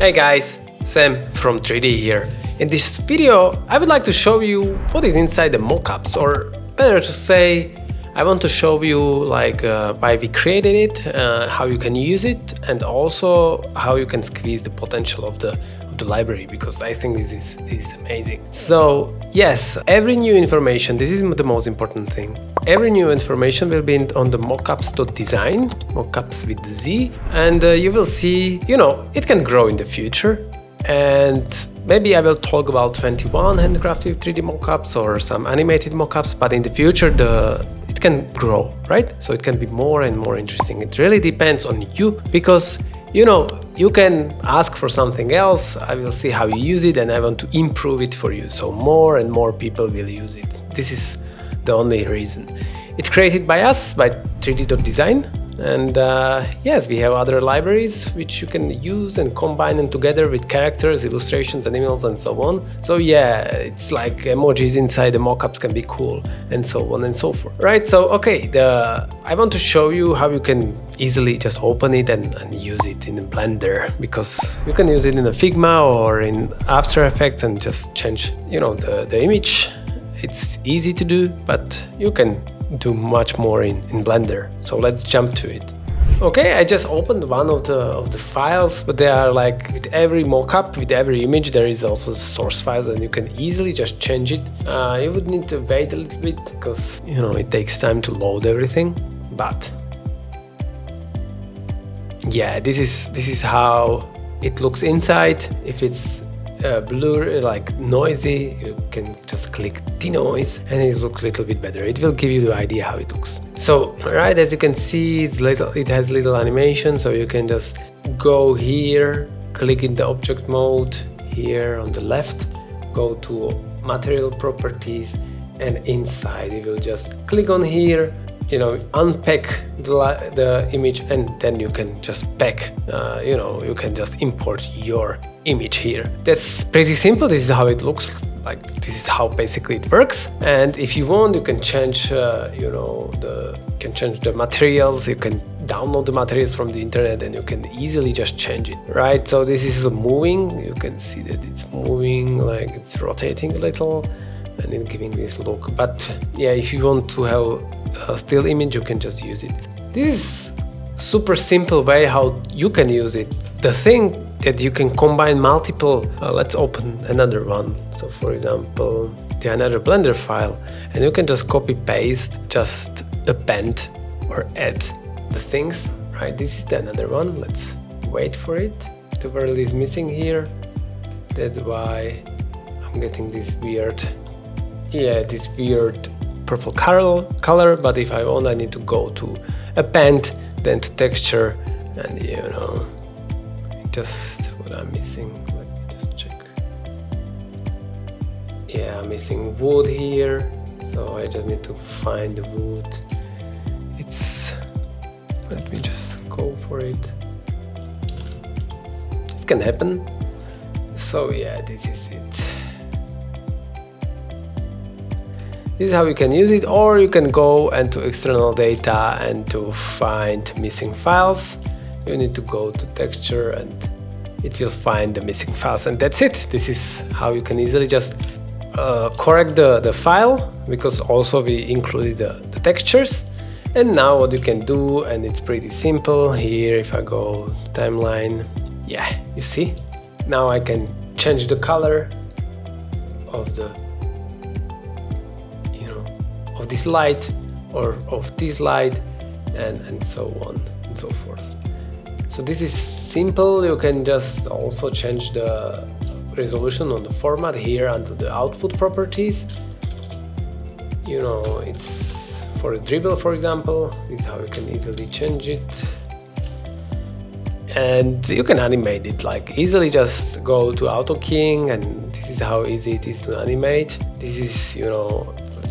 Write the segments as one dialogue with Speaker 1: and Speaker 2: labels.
Speaker 1: Hey guys, Sam from 3D here. In this video, I would like to show you what is inside the mockups, or better to say, I want to show you why we created it, how you can use it, and also how you can squeeze the potential of the library, because I think this is amazing. So yes, every new information, this is the most important thing. Every new information will be on the mockups.design, mockups with the Z, and you will see, it can grow in the future. And maybe I will talk about 21 handcrafted 3D mockups or some animated mockups, but in the future it can grow, right? So it can be more and more interesting. It really depends on you, because you can ask for something else. I will see how you use it, and I want to improve it for you, so more and more people will use it. This is the only reason. It's created by us, by 3D.design, and yes, we have other libraries which you can use and combine them together with characters, illustrations, animals, and so on. So yeah, it's like emojis inside the mockups can be cool, and so on and so forth. Right, so okay, I want to show you how you can easily just open it and use it in Blender, because you can use it in a Figma or in After Effects and just change, the image. It's easy to do, but you can do much more in Blender. So let's jump to it. Okay, I just opened one of the files, but they are like with every mockup, with every image, there is also the source files, and you can easily just change it. You would need to wait a little bit, because it takes time to load everything. But yeah, this is how it looks inside. If it's blurry, like noisy, you can just click denoise and it looks a little bit better. It will give you the idea how it looks. So right, as you can see, it has little animation, so you can just go here, click in the object mode here on the left, go to material properties, and inside you will just click on here, unpack the image, and then you can just pack, you can just import your image here. That's pretty simple. This is how it looks like. This is how basically it works. And if you want, you can change, the materials. You can download the materials from the internet, and you can easily just change it, right? So this is moving. You can see that it's moving, like it's rotating a little, and then giving this look. But yeah, if you want to have a still image, you can just use it. This is super simple way how you can use it. The thing that you can combine multiple, let's open another one. So for example, another Blender file, and you can just copy paste, just append or add the things, right? This is another one. Let's wait for it. The word is missing here. That's why I'm getting this weird, purple color. But if I want, I need to go to append, then to texture, and just what I'm missing. Let me just check. Yeah, I'm missing wood here, so I just need to find the wood. Let me just go for it. It can happen. So yeah, this is it. This is how you can use it, or you can go into external data and to find missing files. You need to go to texture, and it will find the missing files, and that's it. This is how you can easily just correct the file, because also we included the textures. And now what you can do, and it's pretty simple here. If I go timeline, yeah, you see, now I can change the color of the of this light, or of this light, and so on and so forth. So this is simple. You can just also change the resolution on the format here under the output properties. It's for a dribble, for example. This is how you can easily change it. And you can animate it like easily. Just go to Auto King, and this is how easy it is to animate. This is,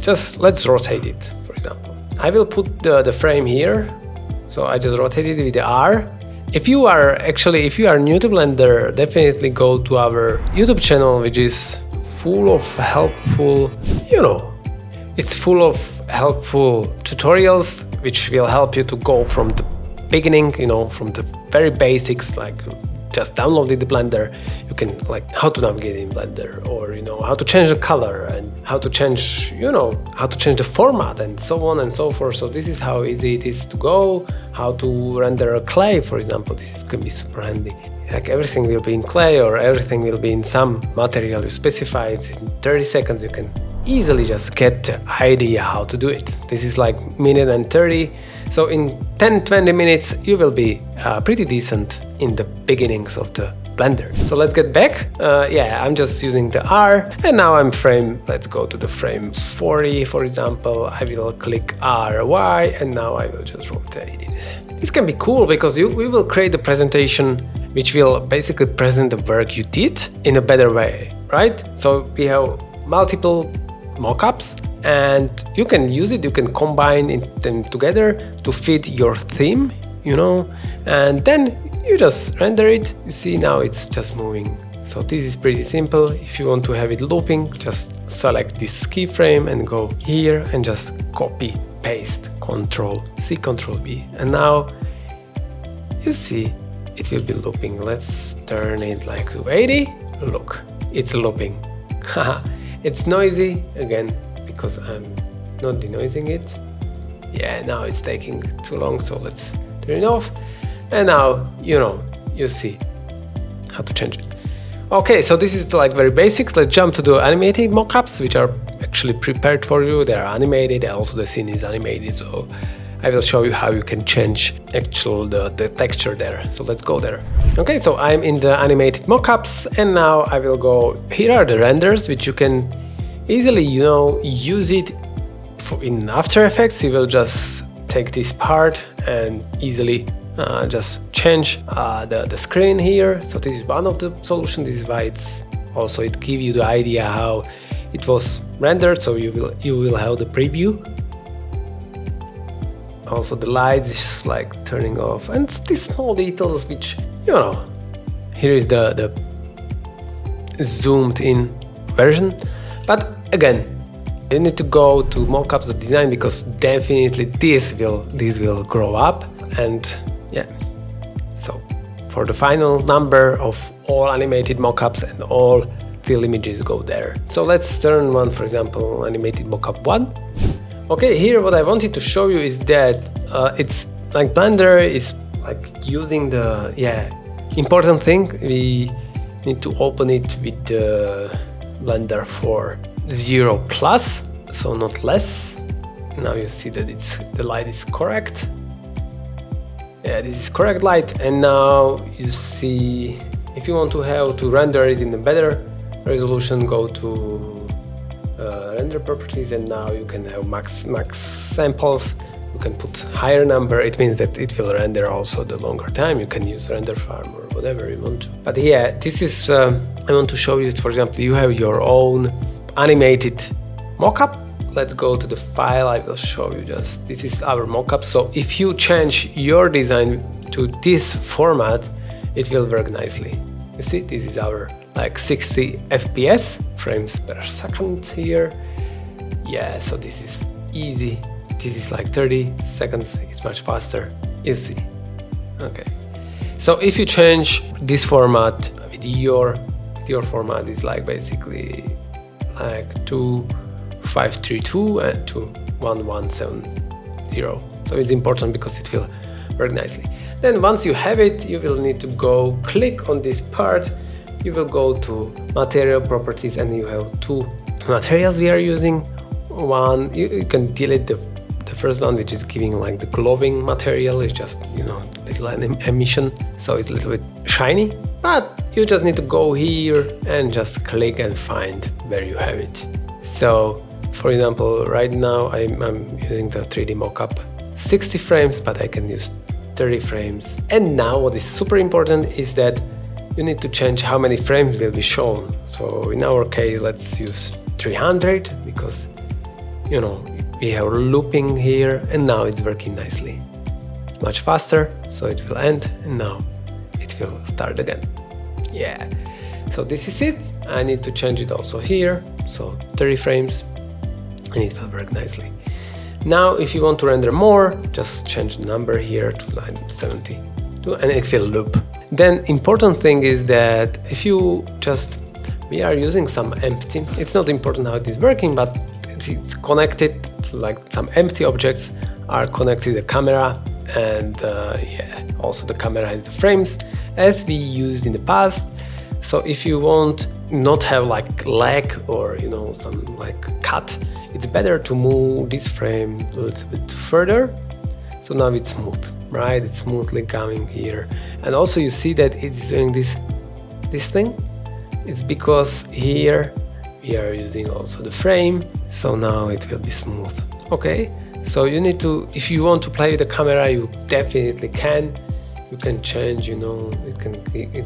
Speaker 1: just let's rotate it, for example. I will put the frame here. So I just rotated it with the R. If you are new to Blender, definitely go to our YouTube channel, which is full of helpful, it's full of helpful tutorials, which will help you to go from the beginning, from the very basics, like just downloaded the Blender, you can like how to navigate in Blender, or you know how to change the color and how to change, you know, how to change the format and so on and so forth. So this is how easy it is to go. How to render a clay, for example, this can be super handy. Like everything will be in clay or everything will be in some material you specify. It's in 30 seconds you can easily just get the idea how to do it. This is like minute and 30. So in 10-20 minutes you will be pretty decent in the beginnings of the Blender. So let's get back. Yeah, I'm just using the R and now I'm frame, let's go to the frame 40 for example. I will click R, Y and now I will just rotate it. This can be cool because we will create a presentation which will basically present the work you did in a better way, right? So we have multiple mockups and you can use it, you can combine them together to fit your theme, you know, and then you just render it. You see now it's just moving. So this is pretty simple. If you want to have it looping, just select this keyframe and go here and just copy, paste, Control C, Control V. And now you see it will be looping. Let's turn it like to 80. Look, it's looping. It's noisy again because I'm not denoising it. Yeah, now it's taking too long, so let's turn it off. And now, you know, you see how to change it. Okay, so this is like very basics. Let's jump to the animated mockups, which are actually prepared for you. They are animated, and also the scene is animated. So I will show you how you can change the texture there. So let's go there. Okay, so I'm in the animated mockups, and now I will go. Here are the renders, which you can easily, you know, use it in After Effects. You will just take this part and easily just change the screen here. So this is one of the solutions. This is why it's also it gives you the idea how it was rendered. So you will have the preview. Also the light is like turning off, and these small details which, you know, here is the zoomed in version. But again, you need to go to mockups of design because definitely this will grow up. And yeah, so for the final number of all animated mockups and all still images go there. So let's turn one, for example, animated mockup 1. Okay, here what I wanted to show you is that it's like Blender is like using the important thing. We need to open it with the Blender for 0+, so not less. Now you see that the light is correct. Yeah, this is correct light. And now you see if you want to have to render it in a better resolution, go to render properties, and now you can have max samples. You can put higher number. It means that it will render also the longer time. You can use render farm or whatever you want to. But yeah, this is I want to show you, for example, you have your own animated mockup. Let's go to the file. I will show you just this is our mockup. So if you change your design to this format, it will work nicely. You see, this is our like 60 FPS frames per second here. Yeah, so this is easy. This is like 30 seconds. It's much faster. You see. Okay. So if you change this format with your format is like basically like 2532 and 21170. So it's important because it will work nicely. Then once you have it, you will need to go click on this part. You will go to material properties, and you have two materials we are using. One, you can delete the first one, which is giving like the glowing material. It's just, you know, little emission, so it's a little bit shiny. But you just need to go here and just click and find where you have it. So for example, right now I'm using the 3D mockup 60 frames, but I can use 30 frames. And now what is super important is that you need to change how many frames will be shown. So in our case, let's use 300 because, you know, we have looping here, and now it's working nicely. Much faster, so it will end, and now it will start again. Yeah, so this is it. I need to change it also here, so 30 frames, and it will work nicely. Now, if you want to render more, just change the number here to line 72, and it will loop. Then important thing is that if you just, we are using some empty, it's not important how it is working, but it's connected to like some empty objects are connected to the camera, and yeah, also the camera has the frames as we used in the past. So if you want not have like lag or some like cut, it's better to move this frame a little bit further. So now it's smooth, right? It's smoothly coming here, and also you see that it is doing this thing. It's because here we are using also the frame, so now it will be smooth. Okay, so you need to, if you want to play with the camera, you definitely can. You can change, it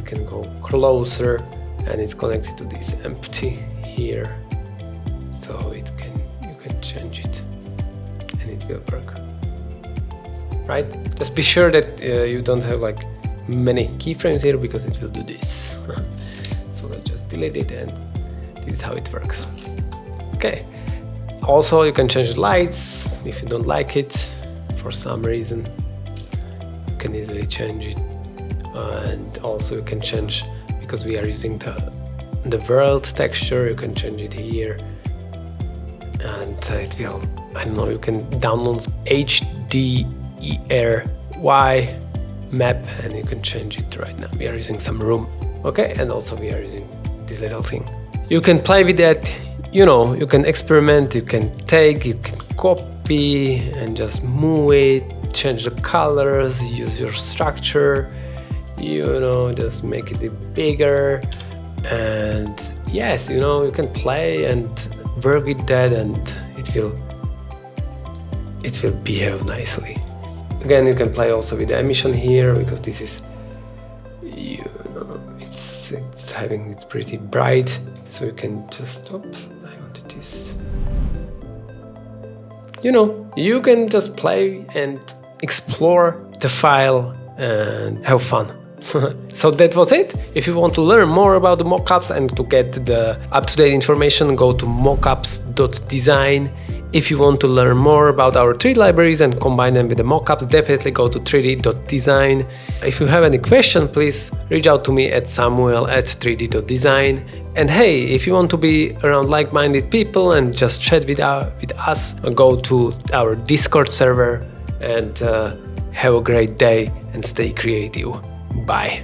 Speaker 1: can go closer, and it's connected to this empty here, so you can change it, and it will work. Right? Just be sure that you don't have like many keyframes here, because it will do this. So let's just delete it, and this is how it works. Okay. Also, you can change the lights if you don't like it for some reason. You can easily change it, and also you can change, because we are using the world texture, you can change it here, and it will, I don't know, you can download HDRY map, and you can change it right now. We are using some room, okay, and also we are using this little thing. You can play with that, you can experiment, you can take, you can copy and just move it, change the colors, use your structure, just make it bigger, and yes, you can play and work with that, and it will behave nicely. Again, you can play also with the emission here, because this is, it's pretty bright, so you can just, oops, I wanted this. You can just play and explore the file and have fun. So that was it. If you want to learn more about the mockups and to get the up-to-date information, go to mockups.design. If you want to learn more about our 3D libraries and combine them with the mockups, definitely go to 3d.design. If you have any question, please reach out to me at samuel@3d.design. And hey, if you want to be around like-minded people and just chat with us, go to our Discord server, and have a great day and stay creative. Bye.